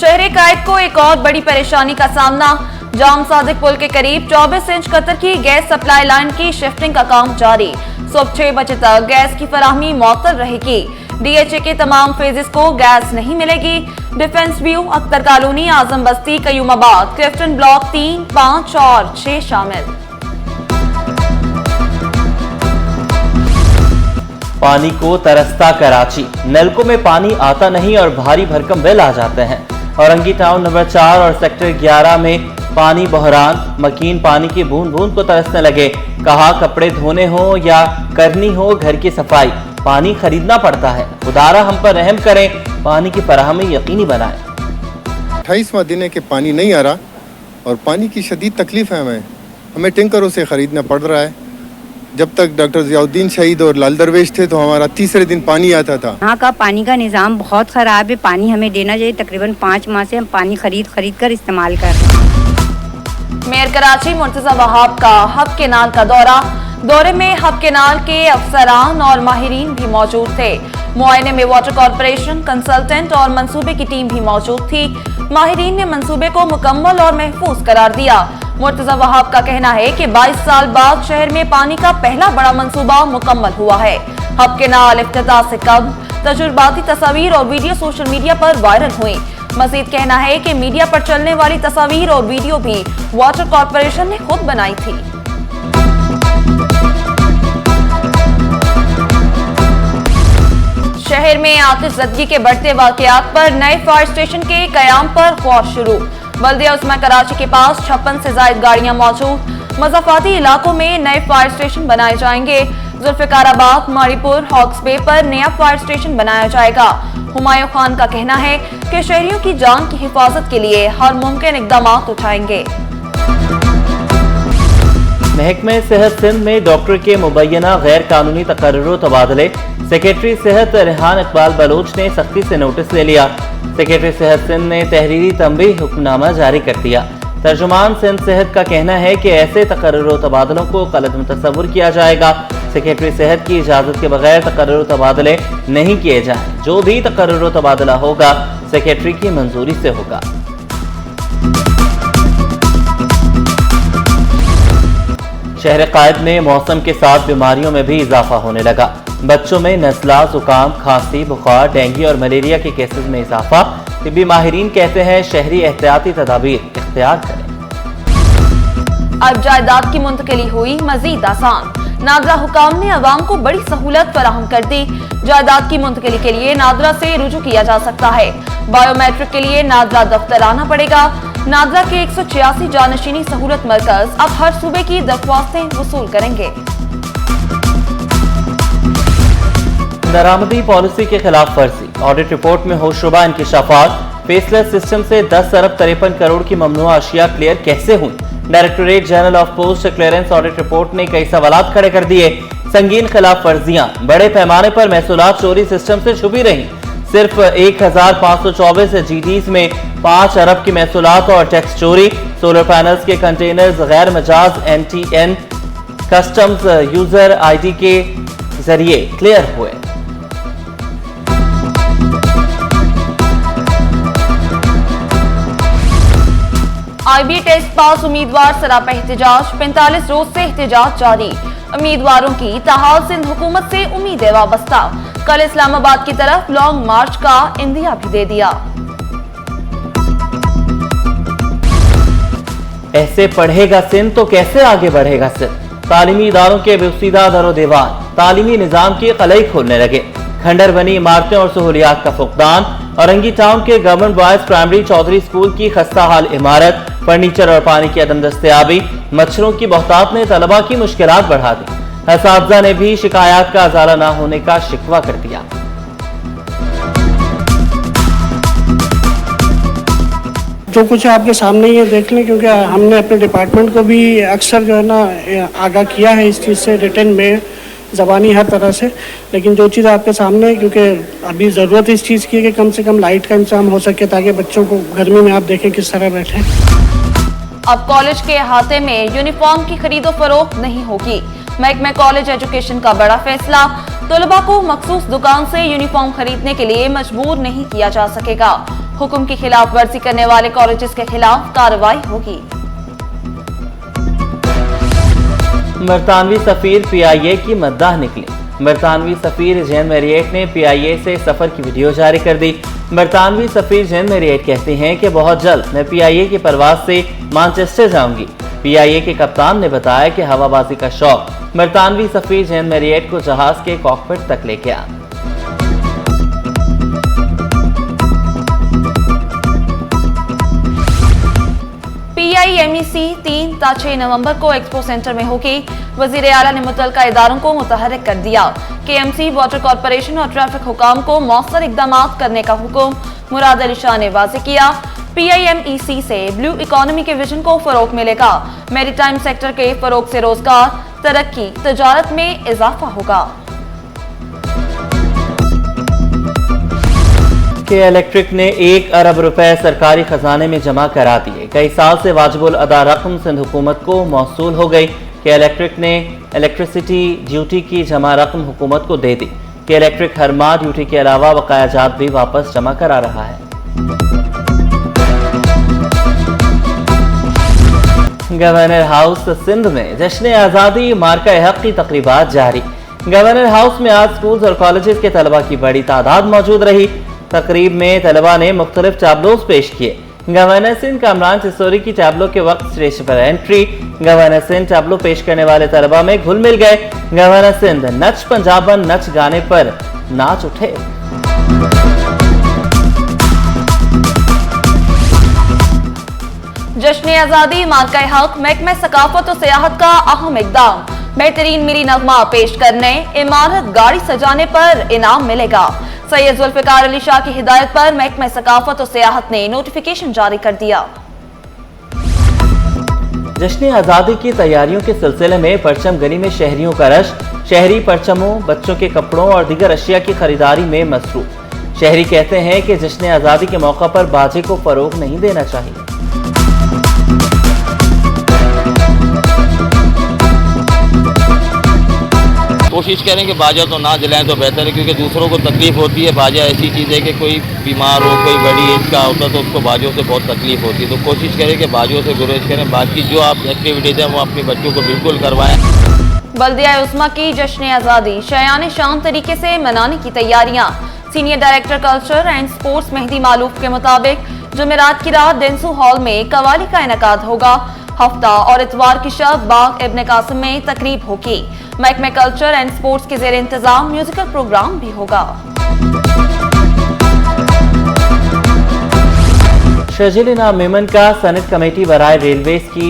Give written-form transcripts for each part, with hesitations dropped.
शहर कायद को एक और बड़ी परेशानी का सामना। जाम सादिक पुल के करीब 24 इंच कतर की गैस सप्लाई लाइन की शिफ्टिंग का काम जारी। सुबह 6 बजे तक गैस की फराहमी मुअत्तल रहेगी। डीएचए के तमाम फेजेस को गैस नहीं मिलेगी। डिफेंस व्यू, अख्तर कॉलोनी, आजम बस्ती, कयूमाबाद, क्लिफ्टन ब्लॉक 3, 5 और 6 शामिल। पानी को तरसता कराची, नलकों में पानी आता नहीं और भारी भरकम बिल आ जाते हैं। औरंगी टाउन नंबर 4 और सेक्टर 11 में पानी बहरान, मकीन पानी की बूंद बूंद को तरसने लगे। कहा कपड़े धोने हो या करनी हो घर की सफाई, पानी खरीदना पड़ता है। खुदारा हम पर रहम करें, पानी की फराहमी यकीनी बनाएं। 28वां दिन है कि पानी नहीं आ रहा और पानी की शदीद तकलीफ है। हमें टैंकरों से ख़रीदना पड़ रहा है। जब तक डॉक्टर ज़ियाउद्दीन शहीद और लाल दरवेश थे तो हमारा तीसरे दिन पानी आता था। यहाँ का पानी का निज़ाम बहुत ख़राब है। पानी हमें देना चाहिए। तकरीबन 5 माह से हम पानी खरीद कर इस्तेमाल कर रहे हैं। मेयर कराची मुर्तज़ा वहाब का हब केनाल का दौरे में हब केनाल के अफसरान और माहिरीन भी मौजूद थे। मुआयने में वाटर कॉरपोरेशन, कंसल्टेंट और मंसूबे की टीम भी मौजूद थी। माहिरीन ने मंसूबे को मुकम्मल और महफूज करार दिया। मुर्तज़ा वहाब का कहना है कि 22 साल बाद शहर में पानी का पहला बड़ा मंसूबा मुकम्मल हुआ है। हब केनाल इफ्तिताह से कब्ल तजुर्बाती तस्वीर और वीडियो सोशल मीडिया पर वायरल हुई। मजीद कहना है कि मीडिया पर चलने वाली तस्वीर और वीडियो भी वाटर कॉरपोरेशन ने खुद बनाई थी। शहर में आतिशज़दगी के बढ़ते वाकयात पर नए फायर स्टेशन के कयाम पर गौर शुरू। बल्दिया उस्मा कराची के पास 56 से ज्यादा गाड़ियां मौजूद। मज़ाफाती इलाकों में नए फायर स्टेशन बनाए जाएंगे। जुल्फ़िकाराबाद, मारीपुर, हॉक्स बे पर नया फायर स्टेशन बनाया जाएगा। हुमायूं खान का कहना है कि शहरियों की जान की हिफाजत के लिए हर मुमकिन इक़दाम उठाएंगे। महकमे सेहत सिंध में डॉक्टर के मुबैना गैर कानूनी तकर्रुर तबादले। सेक्रेटरी सेहत रेहान इकबाल बलोच ने सख्ती से नोटिस ले लिया। सेक्रेटरी सेहत सिंध ने तहरीरी तंबीह हुक्मनामा जारी कर दिया। तर्जुमान सिंध सेहत का कहना है कि ऐसे तकर्रुर तबादलों को गलत मुतसव्वुर किया जाएगा। सेक्रेटरी सेहत की इजाजत के बगैर तकर्रुर तबादले नहीं किए जाएं। जो भी तकर्रुर तबादला होगा सेक्रेटरी की मंजूरी से होगा। शहर कायद में मौसम के साथ बीमारियों में भी इजाफा होने लगा। बच्चों में नज़ला, जुकाम, खांसी, बुखार, डेंगू और मलेरिया के केसेस में इजाफा। तिब्बी माहिरीन कहते हैं शहरी एहतियाती तदाबीर इख्तियार करें। अब जायदाद की मुंतकिली हुई मजीद आसान। नादरा हुकाम ने अवाम को बड़ी सहूलत फराहम कर दी। जायदाद की मुंतकिली के लिए नादरा से रुजू किया जा सकता है। बायोमेट्रिक के लिए नादरा दफ्तर आना पड़ेगा। नादरा के 186 जानशीनी सहूलत मरकज अब हर सूबे की दरख्वास्तें वसूल करेंगे। दरामदी पॉलिसी के खिलाफ वर्जी, ऑडिट रिपोर्ट में होशरुबा इंकिशाफात। फेसलेस सिस्टम से 10 अरब 53 करोड़ की ममनुआ अशिया क्लियर कैसे हुई? Directorate general of post clearance audit report ने कई सवालात खड़े कर दिए। संगीन खिलाफ वर्जियां, बड़े पैमाने पर महसूलात चोरी सिस्टम से छुपी रही। सिर्फ 1524 जीडीज में 5 अरब की महसूलात और टैक्स चोरी। सोलर पैनल्स के कंटेनर्स गैर Majaz NTN customs user ID के जरिए क्लियर हुए। IB टेस्ट पास उम्मीदवार सरापा एहतजाज। 45 रोज से एहतजाज जारी। उम्मीदवारों की ताहाल सिंध हुकूमत से उम्मीद वाबस्ता। कल इस्लामाबाद की तरफ लॉन्ग मार्च का इंदिया भी दे दिया। ऐसे पढ़ेगा सिंध तो कैसे आगे बढ़ेगा सिंध? तालीमी इदारों के बेउसीदा दरो दीवार, तालीमी निजाम की कलई खोलने लगे। खंडर बनी इमारतें और सहूलियात का फुकदान। औरंगी टाउन के government boys primary Chaudhry school की खस्ता हाल इमारत, फर्नीचर और पानी की अदम दस्तयाबी। मच्छरों की बहुतात ने तलबा की मुश्किलात बढ़ा दी। असातिज़ा ने भी शिकायत का अजाला न होने का शिकवा कर दिया। जो कुछ आपके सामने ये देख लें, क्योंकि हमने अपने डिपार्टमेंट को भी अक्सर जो है ना आगाह किया है इस चीज़ से, रिटन में, ज़बानी, हर तरह से। लेकिन जो चीज़ आपके सामने है, क्योंकि अभी ज़रूरत इस चीज़ की है कि कम से कम लाइट का इंतजाम हो सके ताकि बच्चों को गर्मी में आप देखें किस तरह बैठे। अब कॉलेज के अहाते में यूनिफॉर्म की खरीदो फरोख्त नहीं होगी। महकमे कॉलेज एजुकेशन का बड़ा फैसला। तलबा को मखसूस दुकान से यूनिफॉर्म खरीदने के लिए मजबूर नहीं किया जा सकेगा। हुक्म की खिलाफ वर्जी करने वाले कॉलेजेस के खिलाफ कार्रवाई होगी। बरतानवी सफीर PIA की मद्दाह निकली। बरतानवी सफीर जेन मैरियट ने PIA से सफर की वीडियो जारी कर दी। बरतानवी सफीर जेन मैरियट कहते हैं कि बहुत जल्द मैं PIA की परवाज से मैनचेस्टर जाऊंगी। PIA के कप्तान ने बताया कि हवाबाजी का शौक बरतानवी सफीर जेन मैरियट को जहाज के कॉकपिट तक ले गया। PIMEC 3 ता 6 नवंबर को एक्सपो सेंटर में होगी। वजीर आला ने मुतल्लिका इदारों को मुतहर्रिक कर दिया। KMC, वाटर कॉरपोरेशन और ट्रैफिक हुकाम को मौसर इकदाम करने का हुक्म। मुराद अली शाह ने वाज़ेह किया, PIMEC से ब्लू इकोनॉमी के विजन को फरोग मिलेगा। मैरीटाइम सेक्टर के फरोग से रोजगार, तरक्की, तजारत में इजाफा होगा। के इलेक्ट्रिक ने 1 अरब रुपए सरकारी खजाने में जमा करा दिए। कई साल से वाजिबुल अदा रकम सिंध हुकूमत को मौसूल हो गई। के इलेक्ट्रिक ने इलेक्ट्रिसिटी ड्यूटी की जमा रकम हुकूमत को दे दी। के इलेक्ट्रिक हर माह ड्यूटी के अलावा बकाया जात भी वापस जमा करा रहा है। गवर्नर हाउस सिंध में जश्न आज़ादी मार्का हक की तकरीबात जारी। गवर्नर हाउस में आज स्कूल्स और कॉलेजेस के तलबा की बड़ी तादाद मौजूद रही। तकरीब में तलबा ने मुख्तलिफ टैबलोज पेश किए। गवर्नर सिंध कामरान सिसोरी की टैबलो के वक्त स्टेज पर एंट्री। गवर्नर सिंध टैबलो पेश करने वाले तलबा में घुल मिल गए। गवर्नर सिंध नच पंजाबन नच गाने पर नाच उठे। जश्न आज़ादी मार्का हक महकमा सकाफत और सियाहत का अहम इकदाम। बेहतरीन मिली नगमा पेश करने, इमारत गाड़ी सजाने पर इनाम मिलेगा। सैयद जुल्फिकार अली शाह की हिदायत पर महकमा सकाफत और सियाहत ने नोटिफिकेशन जारी कर दिया। जश्न आज़ादी की तैयारियों के सिलसिले में परचम गनी में शहरियों का रश। शहरी परचमों, बच्चों के कपड़ों और दीगर अशिया की खरीदारी में मसरूफ। शहरी कहते हैं कि जश्न आज़ादी के मौका पर बाजे को फरोग नहीं देना चाहिए। कोशिश करें कि बाजा तो ना जलाएं तो बेहतर है, क्योंकि दूसरों को तकलीफ होती है। बाजा ऐसी चीज़ है कि कोई बीमार हो, कोई बड़ी एज का होता है तो उसको बाजों से बहुत तकलीफ होती है। तो कोशिश करें कि बाजों से गुरेज करें। बाकी जो आप एक्टिविटीज़ हैं वो अपने बच्चों को बिल्कुल करवाएं। बल्दिया उस्मा की जश्न आज़ादी शायान शान तरीके से मनाने की तैयारियां। Senior director culture and sports Mehdi Maalouf के मुताबिक जुमेरात की रात डेंसू हॉल में कवाली का इनेकाद होगा। हफ्ता और इतवार की शब बाग इब्न कासिम में तकरीब होगी। महकमा कल्चर एंड स्पोर्ट्स के जेर इंतजाम म्यूजिकल प्रोग्राम भी होगा। शर्जिल इनाम मेमन का सनद कमेटी बराए रेलवेज की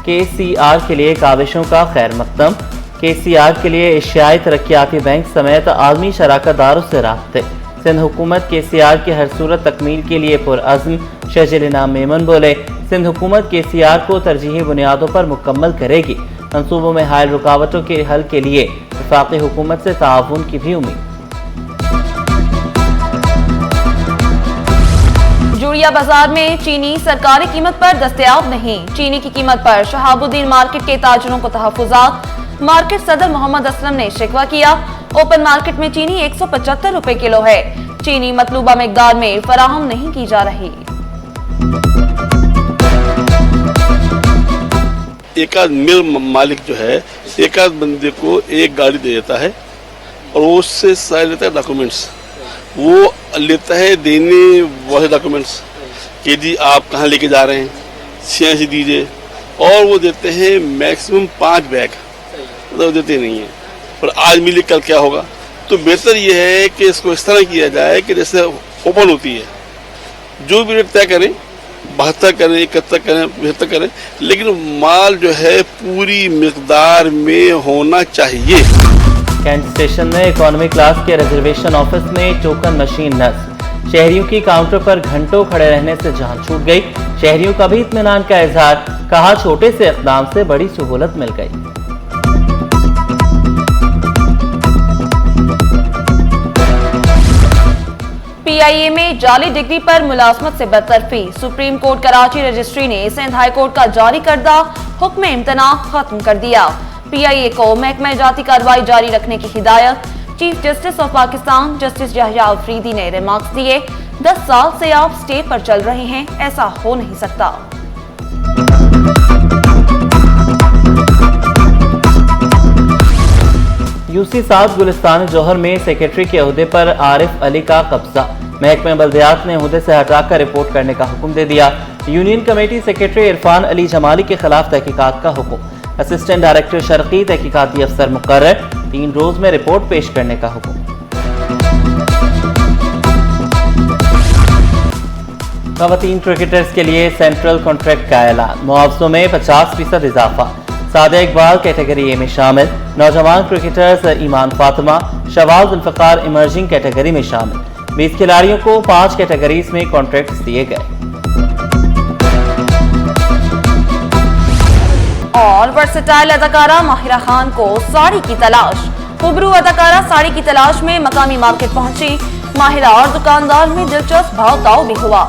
KCR के लिए काविशों का खैर मकदम। KCR के लिए एशियाई तरक्याती बैंक समेत आलमी शराकतदारों से राब्ते। सिंध हुकूमत KCR की हर सूरत तकमील के लिए पुरअज़्म। शर्जिल इनाम मेमन बोले, सिंध हुकूमत KCR को तरजीही बुनियादों पर मुकम्मल करेगी। मंसूबों में हायल रुकावटों के हल के लिए वफाकी हुकूमत से ताउन की भी उम्मीद। जुड़िया बाजार में चीनी सरकारी कीमत पर दस्तयाब नहीं। चीनी की कीमत पर शहाबुद्दीन मार्केट के ताजरों को तहफुजात। मार्केट सदर मोहम्मद असलम ने शिकवा किया, ओपन मार्केट में चीनी 175 रुपए किलो है। चीनी मतलूबा मिकदार में फराहम नहीं की जा रही। एक आध मिल मालिक जो है एक आध बंदे को एक गाड़ी दे देता है और वो उससे सारे लेता है डॉक्यूमेंट्स। वो लेता है देने वाले डॉक्यूमेंट्स कि जी आप कहाँ लेके जा रहे हैं, CNC दीजिए, और वो देते हैं मैक्सिमम 5 बैग, मतलब देते नहीं हैं। पर आज मिले कल क्या होगा। तो बेहतर ये है कि इसको इस तरह किया जाए कि जैसे ओपन होती है, जो भी रेट तय करें, 72 करें, 71 करें, 75 करें, लेकिन माल जो है पूरी मिकदार में होना चाहिए। कैंट स्टेशन में इकोनॉमी क्लास के रिजर्वेशन ऑफिस में टोकन मशीन नस्ब। शहरियों की काउंटर पर घंटों खड़े रहने से जान छूट गई। शहरियों का भी इत्मीनान का इजहार, कहा छोटे से इक़दाम से बड़ी सहूलत मिल गई। PIA में जाली डिग्री पर मुलाजमत से बरतरफी। सुप्रीम कोर्ट कराची रजिस्ट्री ने सिंध हाई कोर्ट का जारी करदा हुक्म इम्तना खत्म कर दिया। PIA को महकमा जाती कार्रवाई जारी रखने की हिदायत। Chief justice of Pakistan justice यहया Afridi ने रिमार्क्स दिए। 10 साल से आप स्टे पर चल रहे हैं, ऐसा हो नहीं सकता। यूसी 7 गुलिस्तान जौहर में सेक्रेटरी के ओहदे पर आरिफ अली का कब्जा। महकमे बल्दियात ने ओहदे से हटाकर रिपोर्ट करने का हुक्म दे दिया। Union committee secretary Irfan Ali Jamali के खिलाफ तहकीकात का हुक्म। असिस्टेंट डायरेक्टर शर्की तहकीकाती अफसर मुकर्रर, 3 रोज में रिपोर्ट पेश करने का हुक्म। खवातीन क्रिकेटर्स के लिए सेंट्रल कॉन्ट्रैक्ट का ऐलान। मुआवजों में 50% इजाफा। सादिया इकबाल कैटेगरी ए में शामिल। नौजवान क्रिकेटर्स ईमान फातिमा, शवाज जुल्फकार इमर्जिंग कैटेगरी में शामिल। 20 खिलाड़ियों को 5 कैटेगरीज में कॉन्ट्रैक्ट दिए गए। और वर्सेटाइल अदाकारा माहिरा खान को साड़ी की तलाश। खुबरू अदाकारा साड़ी की तलाश में मकामी मार्केट पहुंची। माहिरा और दुकानदार में दिलचस्प भाव ताव भी हुआ।